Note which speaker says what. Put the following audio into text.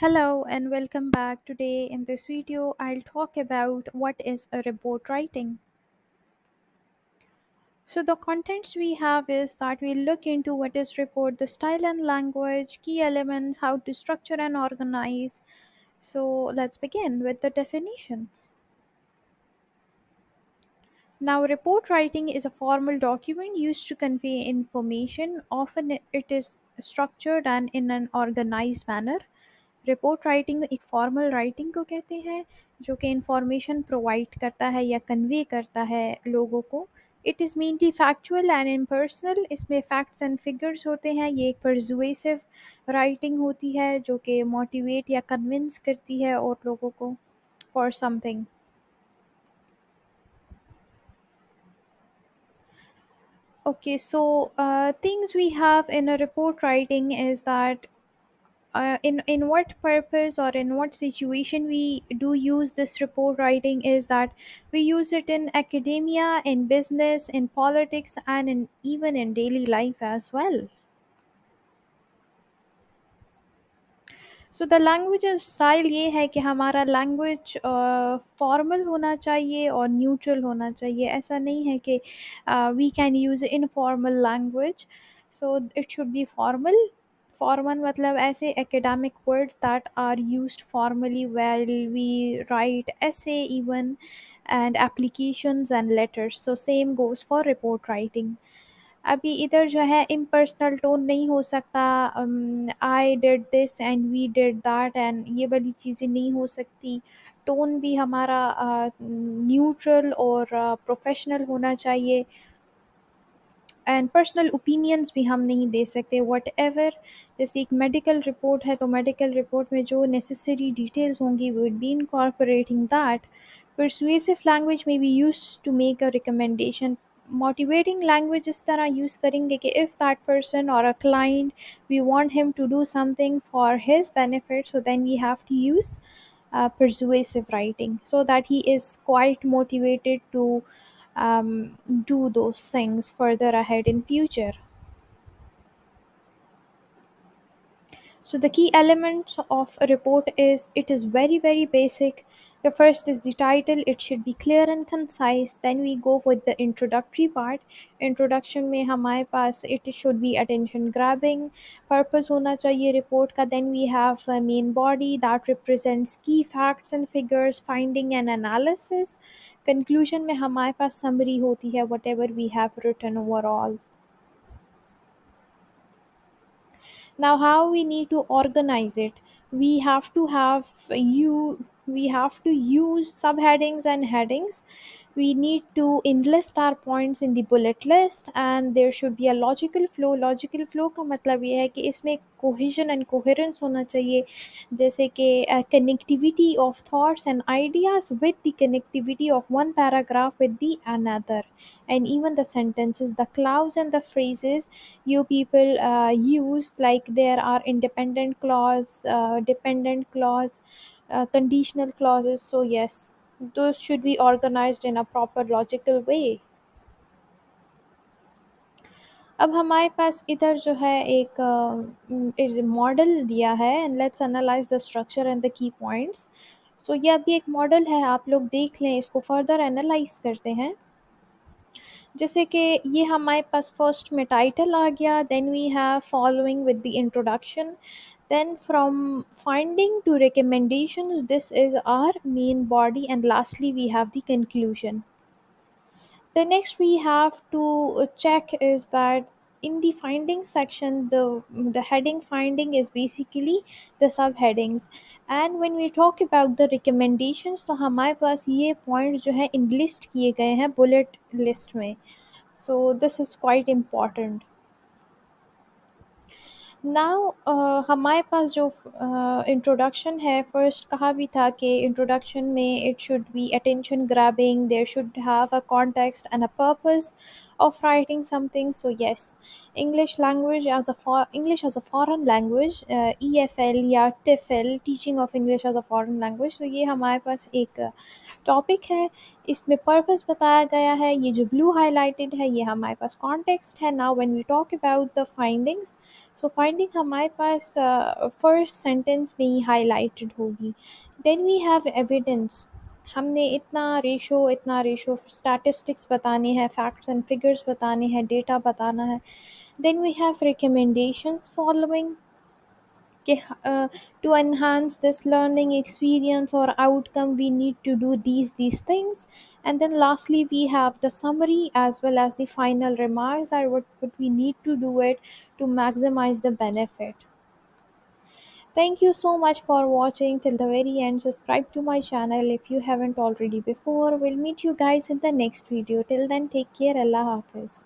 Speaker 1: Hello and welcome back. Today in this video, I'll talk about what is a report writing. So the contents we have is that we look into what is report, the style and language, key elements, how to structure and organize. So let's begin with the definition. Now, report writing is a formal document used to convey information. Often it is structured and in an organized manner. Report writing एक formal writing को कहते हैं जो कि information provide करता है या convey करता है लोगों को। It is mainly factual and impersonal. इसमें फैक्ट्स एंड फिगर्स होते हैं। ये एक परजुएसिव राइटिंग होती है जो कि मोटिवेट या कन्विंस करती है और लोगों को for something. Okay, so things we have in a report writing is that in what purpose or in what situation we do use this report writing is that we use it in academia, in business, in politics, and in even in daily life as well. So the language style ये है कि हमारा language formal होना चाहिए और neutral होना चाहिए। ऐसा नहीं है कि we can use informal language. So it should be formal. Formal मतलब ऐसे academic words that are used formally well we write ऐसे even and applications and letters. So same goes for report writing. अभी इधर जो है impersonal tone नहीं हो सकता। I did this and we did that and ये वाली चीज़ें नहीं हो सकती। टोन भी हमारा न्यूट्रल और प्रोफेशनल होना चाहिए। एंड पर्सनल ओपिनियंस भी हम नहीं दे सकते वट एवर। जैसे एक मेडिकल रिपोर्ट है तो मेडिकल रिपोर्ट में जो नेसेसरी डिटेल्स होंगी would be incorporating that. Persuasive language में be use to make a recommendation. Motivating language इस तरह यूज़ करेंगे कि if that person or a client we want him to do something for his benefit so then we have to use persuasive writing so that he is quite motivated to do those things further ahead in future. So the key element of a report is it is very basic. The first is the title. It should be clear and concise. Then we go with the introductory part. Introduction में हमारे पास it should be attention grabbing. Purpose होना चाहिए report का. Then we have a main body that represents key facts and figures, finding and analysis. Conclusion में हमारे पास summary होती है whatever we have written overall. Now how we need to organize it? We have to have you we have to use subheadings and headings. We need to enlist our points in the bullet list and there should be a logical flow. Logical flow का मतलब ये है कि इसमें cohesion and coherence होना चाहिए। जैसे कि connectivity of thoughts and ideas with the connectivity of one paragraph with the another, and even the sentences, the clause and the phrases you people use, like there are independent clause, dependent clause, conditional clauses. So yes, those should be organized in a proper logical way. अब हमारे पास इधर जो है एक model दिया है and let's analyse the structure and the key points. So ये अभी एक मॉडल है, आप लोग देख लें, इसको फर्दर एनालाइज करते हैं। जैसे कि ये हमारे पास फर्स्ट में टाइटल आ गया, then we have following with the introduction, then from finding to recommendations, this is our main body, and lastly we have the conclusion. The next we have to check is that in the finding section, the heading finding is basically the subheadings, and when we talk about the recommendations तो हमारे पास ये points जो है enlist किए गए हैं bullet list में. So this is quite important. Now हमारे पास जो इंट्रोडक्शन है, फर्स्ट कहा भी था कि इंट्रोडक्शन में it should be attention grabbing, there should have a context and a purpose of writing something. So yes, English as a foreign language, EFL या TEFL, teaching of English as a foreign language, तो ये हमारे पास एक topic है। इसमें purpose बताया गया है, ये जो ब्लू हाईलाइटेड है ये हमारे पास कॉन्टेक्स्ट है. Now when we talk about the findings, so finding हमारे पास फर्स्ट सेंटेंस में ही हाईलाइटेड होगी। Then we have evidence. हमने इतना रेशो स्टैटिस्टिक्स बताने हैं, फैक्ट्स एंड फिगर्स बताने हैं, डेटा बताना है। Then we have recommendations following कि to enhance this learning experience or outcome we need to do these things. And then lastly we have the summary as well as the final remarks that what we need to do it to maximize the benefit. Thank you so much for watching till the very end. Subscribe to my channel if you haven't already before. We'll meet you guys in the next video. Till then, take care. Allah Hafiz.